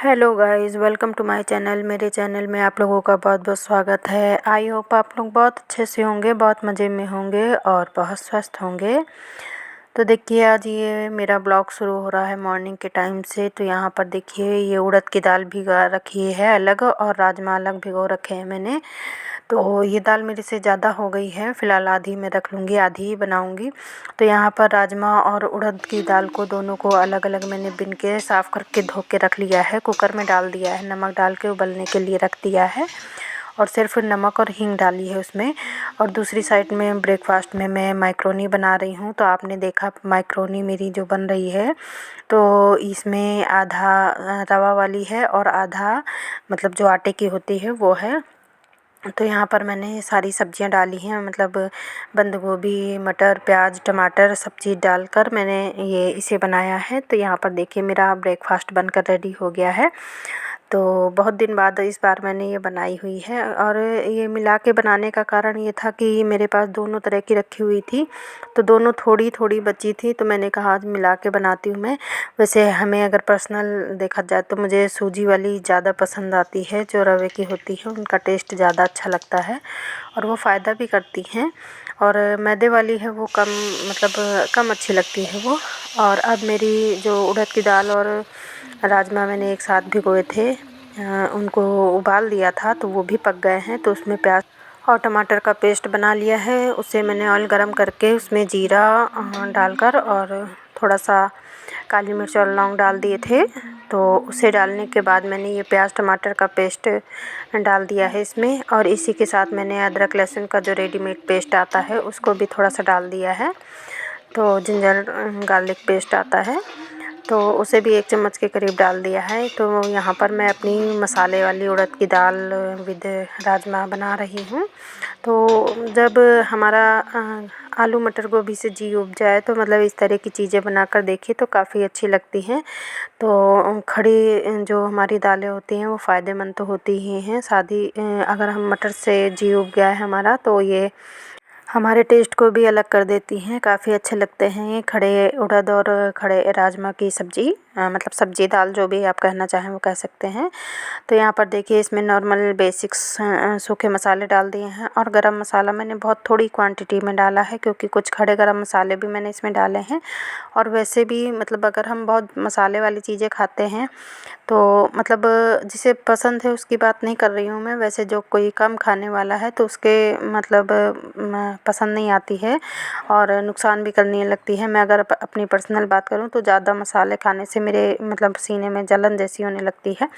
Hello guys, welcome to my channel. मेरे channel में आप लोगों का बहुत बहुत स्वागत है। आई होप आप लोग बहुत अच्छे से होंगे, बहुत मज़े में होंगे और बहुत स्वस्थ होंगे। तो देखिए, आज ये मेरा ब्लॉग शुरू हो रहा है मॉर्निंग के टाइम से। तो यहाँ पर देखिए, ये उड़द की दाल भिगा रखी है अलग और राजमा अलग भिगो रखे हैं मैंने। तो ये दाल मेरे से ज़्यादा हो गई है, फ़िलहाल आधी मैं रख लूँगी, आधी ही बनाऊँगी। तो यहाँ पर राजमा और उड़द की दाल को दोनों को अलग अलग मैंने बिन के साफ़ करके धो के रख लिया है। कुकर में डाल दिया है, नमक डाल के उबलने के लिए रख दिया है और सिर्फ नमक और हींग डाली है उसमें। और दूसरी साइड में ब्रेकफास्ट में मैं मैक्रोनी बना रही हूँ। तो आपने देखा मैक्रोनी मेरी जो बन रही है, तो इसमें आधा रवा वाली है और आधा मतलब जो आटे की होती है वो है। तो यहाँ पर मैंने सारी सब्जियाँ डाली हैं, मतलब बंद गोभी, मटर, प्याज, टमाटर सब चीज़ डालकर मैंने ये इसे बनाया है। तो यहाँ पर देखिए, मेरा ब्रेकफास्ट बनकर रेडी हो गया है। तो बहुत दिन बाद इस बार मैंने ये बनाई हुई है और ये मिला के बनाने का कारण ये था कि मेरे पास दोनों तरह की रखी हुई थी, तो दोनों थोड़ी थोड़ी बची थी। तो मैंने कहा आज मिला के बनाती हूँ मैं। वैसे हमें अगर पर्सनल देखा जाए तो मुझे सूजी वाली ज़्यादा पसंद आती है, जो रवे की होती है उनका टेस्ट ज़्यादा अच्छा लगता है और वो फ़ायदा भी करती हैं। और मैदे वाली है वो कम, मतलब कम अच्छी लगती है वो। और अब मेरी जो उड़द की दाल और राजमा मैंने एक साथ भिगोए थे, उनको उबाल दिया था तो वो भी पक गए हैं। तो उसमें प्याज और टमाटर का पेस्ट बना लिया है। उसे मैंने ऑयल गरम करके उसमें जीरा डालकर और थोड़ा सा काली मिर्च और लौंग डाल दिए थे। तो उसे डालने के बाद मैंने ये प्याज टमाटर का पेस्ट डाल दिया है इसमें, और इसी के साथ मैंने अदरक लहसुन का जो रेडीमेड पेस्ट आता है उसको भी थोड़ा सा डाल दिया है। तो जिंजर गार्लिक पेस्ट आता है, तो उसे भी 1 चम्मच के करीब डाल दिया है। तो यहाँ पर मैं अपनी मसाले वाली उड़द की दाल विद राजमा बना रही हूँ। तो जब हमारा आलू मटर गोभी से जी उब जाए तो मतलब इस तरह की चीज़ें बनाकर देखिए तो काफ़ी अच्छी लगती हैं। तो खड़ी जो हमारी दालें होती हैं वो फ़ायदेमंद तो होती ही हैं, साथ ही अगर हम मटर से जी उब गया है हमारा तो ये हमारे टेस्ट को भी अलग कर देती हैं, काफ़ी अच्छे लगते हैं ये खड़े उड़द और खड़े राजमा की सब्ज़ी, मतलब सब्ज़ी दाल जो भी आप कहना चाहें वो कह सकते हैं। तो यहाँ पर देखिए, इसमें नॉर्मल बेसिक्स सूखे मसाले डाल दिए हैं और गरम मसाला मैंने बहुत थोड़ी क्वांटिटी में डाला है, क्योंकि कुछ खड़े गरम मसाले भी मैंने इसमें डाले हैं। और वैसे भी मतलब अगर हम बहुत मसाले वाली चीज़ें खाते हैं तो मतलब जिसे पसंद है उसकी बात नहीं कर रही हूँ मैं, वैसे जो कोई कम खाने वाला है तो उसके मतलब पसंद नहीं आती है और नुकसान भी करने लगती है। मैं अगर अपनी पर्सनल बात करूँ तो ज़्यादा मसाले खाने से मेरे मतलब सीने में जलन जैसी होने लगती है।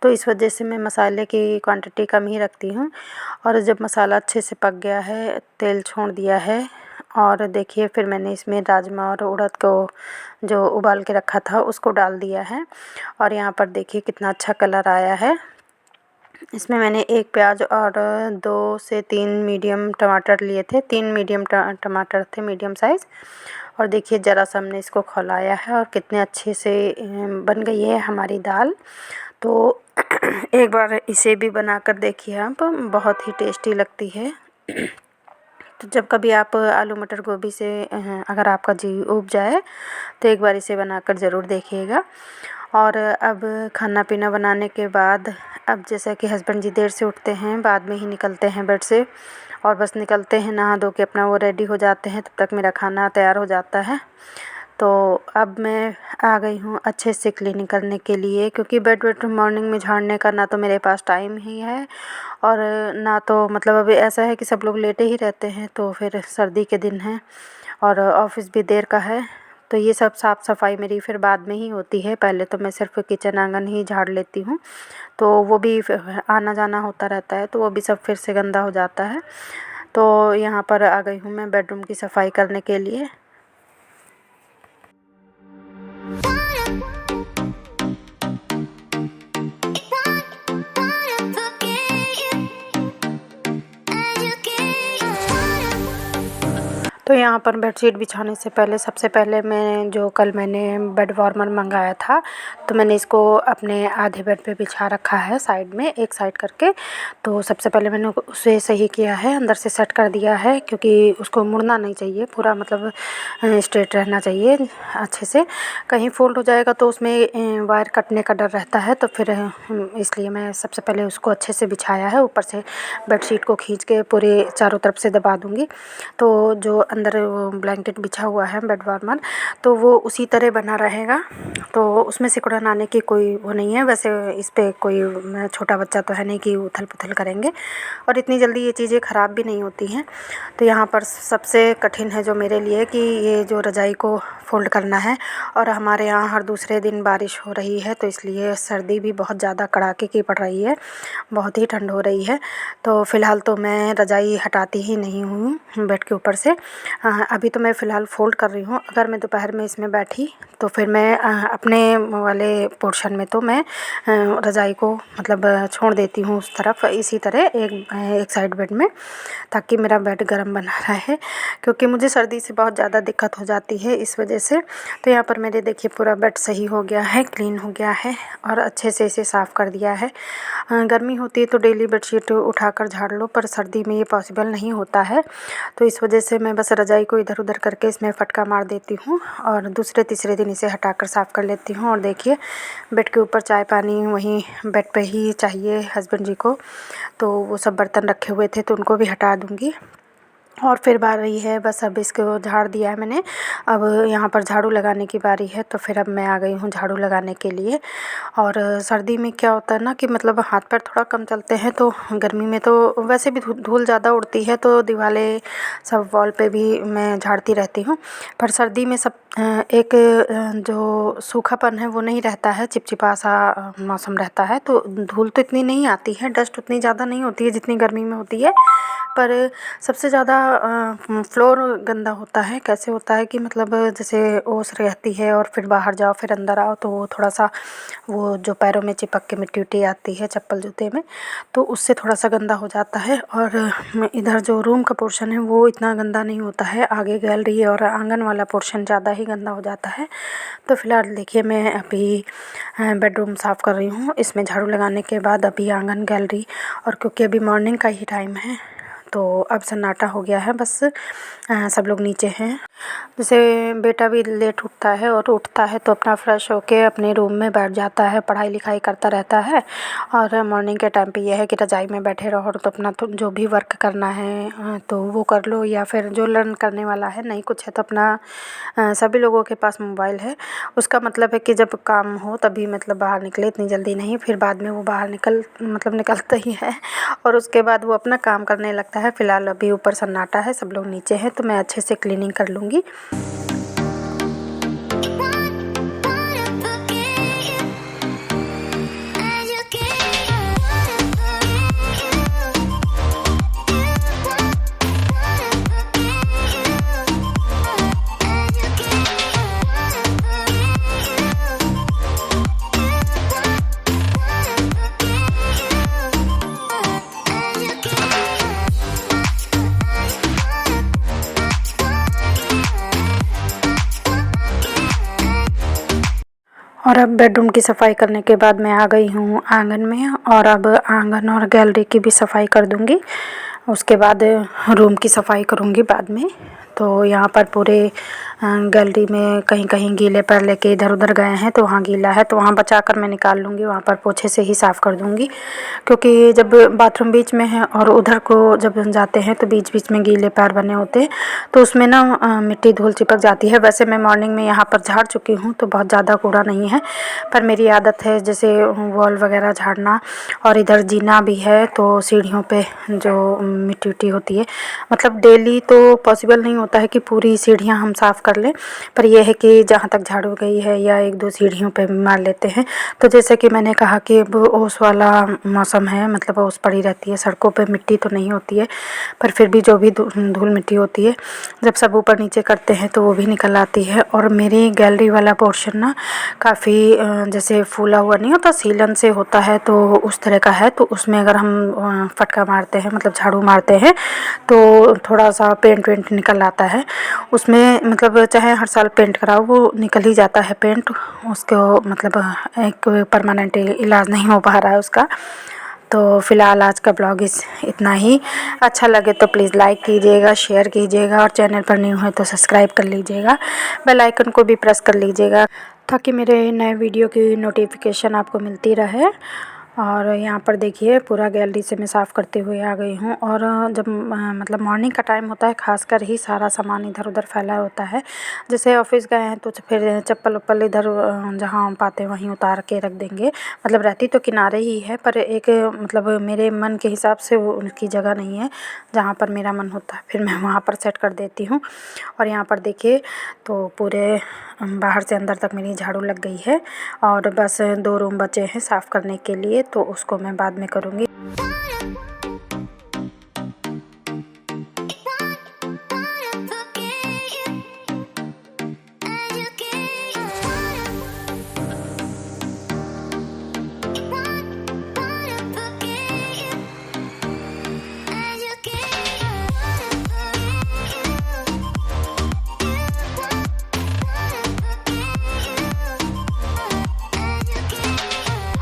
तो इस वजह से मैं मसाले की क्वांटिटी कम ही रखती हूँ। और जब मसाला अच्छे से पक गया है, तेल छोड़ दिया है, और देखिए फिर मैंने इसमें राजमा और उड़द को जो उबाल के रखा था उसको डाल दिया है। और यहाँ पर देखिए कितना अच्छा कलर आया है। इसमें मैंने 1 प्याज और 2 से 3 मीडियम टमाटर लिए थे, 3 मीडियम टमाटर थे, मीडियम साइज़। और देखिए ज़रा सा हमने इसको खौलाया है और कितने अच्छे से बन गई है हमारी दाल। तो एक बार इसे भी बनाकर देखिए आप, बहुत ही टेस्टी लगती है। तो जब कभी आप आलू मटर गोभी से अगर आपका जी उब जाए तो एक बार इसे बनाकर ज़रूर देखिएगा। और अब खाना पीना बनाने के बाद, अब जैसा कि हस्बैंड जी देर से उठते हैं, बाद में ही निकलते हैं बेड से, और बस निकलते हैं नहा धो के अपना वो रेडी हो जाते हैं, तब तक मेरा खाना तैयार हो जाता है। तो अब मैं आ गई हूँ अच्छे से क्लीनिंग करने के लिए, क्योंकि बेड वेड मॉर्निंग में झाड़ने का ना तो मेरे पास टाइम ही है और ना तो मतलब अभी ऐसा है कि सब लोग लेटे ही रहते हैं। तो फिर सर्दी के दिन हैं और ऑफिस भी देर का है, तो ये सब साफ़ सफाई मेरी फिर बाद में ही होती है। पहले तो मैं सिर्फ किचन आंगन ही झाड़ लेती हूँ, तो वो भी आना जाना होता रहता है तो वो भी सब फिर से गंदा हो जाता है। तो यहाँ पर आ गई हूँ मैं बेडरूम की सफाई करने के लिए। तो यहाँ पर बेडशीट बिछाने से पहले सबसे पहले मैंने बेड वार्मर मंगाया था, तो मैंने इसको अपने आधे बेड पे बिछा रखा है साइड में, एक साइड करके। तो सबसे पहले मैंने उसे सही किया है, अंदर से सेट कर दिया है, क्योंकि उसको मुड़ना नहीं चाहिए, पूरा मतलब स्ट्रेट रहना चाहिए अच्छे से। कहीं फोल्ड हो जाएगा तो उसमें वायर कटने का डर रहता है, तो फिर इसलिए मैं सबसे पहले उसको अच्छे से बिछाया है। ऊपर से बेडशीट को खींच के पूरे चारों तरफ से दबा दूँगी, तो जो अंदर वो ब्लैंकेट बिछा हुआ है बेड वार्मर, तो वो उसी तरह बना रहेगा, तो उसमें सिकुड़न आने की कोई वो नहीं है। वैसे इस पे कोई छोटा बच्चा तो है नहीं कि उथल-पुथल करेंगे, और इतनी जल्दी ये चीज़ें ख़राब भी नहीं होती हैं। तो यहाँ पर सबसे कठिन है जो मेरे लिए कि ये जो रज़ाई को फ़ोल्ड करना है, और हमारे यहाँ हर दूसरे दिन बारिश हो रही है, तो इसलिए सर्दी भी बहुत ज़्यादा कड़ाके की पड़ रही है, बहुत ही ठंड हो रही है। तो फ़िलहाल तो मैं रज़ाई हटाती ही नहीं हूँ बेड के ऊपर से। अभी तो मैं फ़िलहाल फ़ोल्ड कर रही हूँ। अगर मैं दोपहर में इसमें बैठी तो फिर मैं अपने वाले पोर्शन में तो मैं रज़ाई को मतलब छोड़ देती हूँ उस तरफ, इसी तरह एक साइड बेड में, ताकि मेरा बेड गर्म बना रहे, क्योंकि मुझे सर्दी से बहुत ज़्यादा दिक्कत हो जाती है इस वजह से। तो यहाँ पर मेरे देखिए पूरा बेड सही हो गया है, क्लीन हो गया है, और अच्छे से इसे साफ़ कर दिया है। गर्मी होती है तो डेली बेडशीट उठाकर झाड़ लो, पर सर्दी में ये पॉसिबल नहीं होता है, तो इस वजह से मैं बस रज़ाई को इधर उधर करके इसमें फटका मार देती हूँ, और दूसरे तीसरे दिन इसे हटाकर साफ़ कर लेती हूँ। और देखिए बेड के ऊपर चाय पानी वहीं बेड पे ही चाहिए हस्बैंड जी को, तो वो सब बर्तन रखे हुए थे तो उनको भी हटा दूँगी। और फिर बारी है, बस अब इसको झाड़ दिया है मैंने, अब यहाँ पर झाड़ू लगाने की बारी है। तो फिर अब मैं आ गई हूँ झाड़ू लगाने के लिए। और सर्दी में क्या होता है ना कि मतलब हाथ पैर थोड़ा कम चलते हैं, तो गर्मी में तो वैसे भी धूल ज़्यादा उड़ती है, तो दीवारें सब वॉल पे भी मैं झाड़ती रहती हूँ। पर सर्दी में सब एक जो सूखापन है वो नहीं रहता है, चिपचिपा सा मौसम रहता है, तो धूल तो इतनी नहीं आती है, डस्ट उतनी ज़्यादा नहीं होती है जितनी गर्मी में होती है। पर सबसे ज़्यादा फ्लोर गंदा होता है। कैसे होता है कि मतलब जैसे ओस रहती है, और फिर बाहर जाओ फिर अंदर आओ, तो वो थोड़ा सा वो जो पैरों में चिपक के मिट्टी उट्टी आती है चप्पल जूते में, तो उससे थोड़ा सा गंदा हो जाता है। और इधर जो रूम का पोर्शन है वो इतना गंदा नहीं होता है, आगे गैलरी और आंगन वाला पोर्शन ज़्यादा ही गंदा हो जाता है। तो फिलहाल देखिए मैं अभी बेडरूम साफ़ कर रही हूँ, इसमें झाड़ू लगाने के बाद अभी आंगन गैलरी, और क्योंकि अभी मॉर्निंग का ही टाइम है तो अब सन्नाटा हो गया है, बस सब लोग नीचे हैं। जैसे बेटा भी लेट उठता है, और उठता है तो अपना फ्रेश होके अपने रूम में बैठ जाता है, पढ़ाई लिखाई करता रहता है। और मॉर्निंग के टाइम पे यह है कि रज़ाई में बैठे रहो, तो अपना तो जो भी वर्क करना है तो वो कर लो, या फिर जो लर्न करने वाला है नहीं कुछ है तो अपना सभी लोगों के पास मोबाइल है। उसका मतलब है कि जब काम हो तभी मतलब बाहर निकले, इतनी जल्दी नहीं, फिर बाद में वो बाहर निकलता ही है, और उसके बाद वो अपना काम करने लगता है। फ़िलहाल अभी ऊपर सन्नाटा है, सब लोग नीचे हैं, तो मैं अच्छे से क्लीनिंग कर लूँगी। और अब बेडरूम की सफ़ाई करने के बाद मैं आ गई हूँ आंगन में, और अब आंगन और गैलरी की भी सफ़ाई कर दूँगी। उसके बाद रूम की सफ़ाई करूँगी बाद में। तो यहाँ पर पूरे गैलरी में कहीं कहीं गीले पैर लेके इधर उधर गए हैं, तो वहाँ गीला है तो वहाँ बचा कर मैं निकाल लूँगी, वहाँ पर पोछे से ही साफ़ कर दूँगी, क्योंकि जब बाथरूम बीच में है और उधर को जब जाते हैं तो बीच बीच में गीले पैर बने होते हैं, तो उसमें ना मिट्टी धूल चिपक जाती है। वैसे मैं मॉर्निंग में यहाँ पर झाड़ चुकी हूँ, तो बहुत ज़्यादा कूड़ा नहीं है, पर मेरी आदत है जैसे वॉल वगैरह झाड़ना, और इधर जीना भी है, तो सीढ़ियों पे जो मिट्टी उट्टी होती है, मतलब डेली तो पॉसिबल नहीं होता है कि पूरी सीढ़ियाँ हम साफ़ कर लें, पर यह है कि जहाँ तक झाड़ू गई है या एक दो सीढ़ियों पे मार लेते हैं। तो जैसे कि मैंने कहा कि अब ओस वाला मौसम है, मतलब ओस पड़ी रहती है, सड़कों पे मिट्टी तो नहीं होती है, पर फिर भी जो भी धूल मिट्टी होती है जब सब ऊपर नीचे करते हैं तो वो भी निकल आती है। और मेरी गैलरी वाला पोर्शन ना काफ़ी जैसे फूला हुआ नहीं होता, सीलन से होता है, तो उस तरह का है, तो उसमें अगर हम फटका मारते हैं मतलब झाड़ू मारते हैं तो थोड़ा सा पेंट वेंट निकल आता आता है उसमें मतलब चाहे हर साल पेंट कराओ वो निकल ही जाता है पेंट, उसको मतलब एक परमानेंट इलाज नहीं हो पा रहा है उसका। तो फ़िलहाल आज का ब्लॉग इतना ही। अच्छा लगे तो प्लीज़ लाइक कीजिएगा, शेयर कीजिएगा और चैनल पर न्यू है तो सब्सक्राइब कर लीजिएगा, बेल आइकन को भी प्रेस कर लीजिएगा ताकि मेरे नए वीडियो की नोटिफिकेशन आपको मिलती रहे। और यहाँ पर देखिए पूरा गैलरी से मैं साफ़ करते हुए आ गई हूँ। और जब मतलब मॉर्निंग का टाइम होता है खासकर ही सारा सामान इधर उधर फैला होता है। जैसे ऑफिस गए हैं तो फिर चप्पल वप्पल इधर जहाँ पाते वहीं उतार के रख देंगे, मतलब रहती तो किनारे ही है पर एक मतलब मेरे मन के हिसाब से वो उनकी जगह नहीं है जहाँ पर मेरा मन होता है, फिर मैं वहाँ पर सेट कर देती हूँ। और यहाँ पर देखिए तो पूरे बाहर से अंदर तक मेरी झाड़ू लग गई है और बस 2 रूम बचे हैं साफ़ करने के लिए, तो उसको मैं बाद में करूँगी।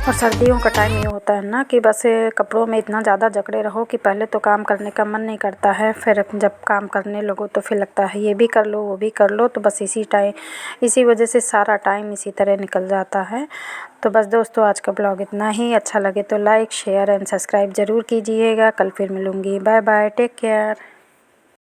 और सर्दियों का टाइम ये होता है ना कि बस कपड़ों में इतना ज़्यादा जकड़े रहो कि पहले तो काम करने का मन नहीं करता है, फिर जब काम करने लगो तो फिर लगता है ये भी कर लो वो भी कर लो, तो बस इसी वजह से सारा टाइम इसी तरह निकल जाता है। तो बस दोस्तों आज का ब्लॉग इतना ही। अच्छा लगे तो लाइक शेयर एंड सब्सक्राइब ज़रूर कीजिएगा। कल फिर मिलूँगी। Bye bye, take care.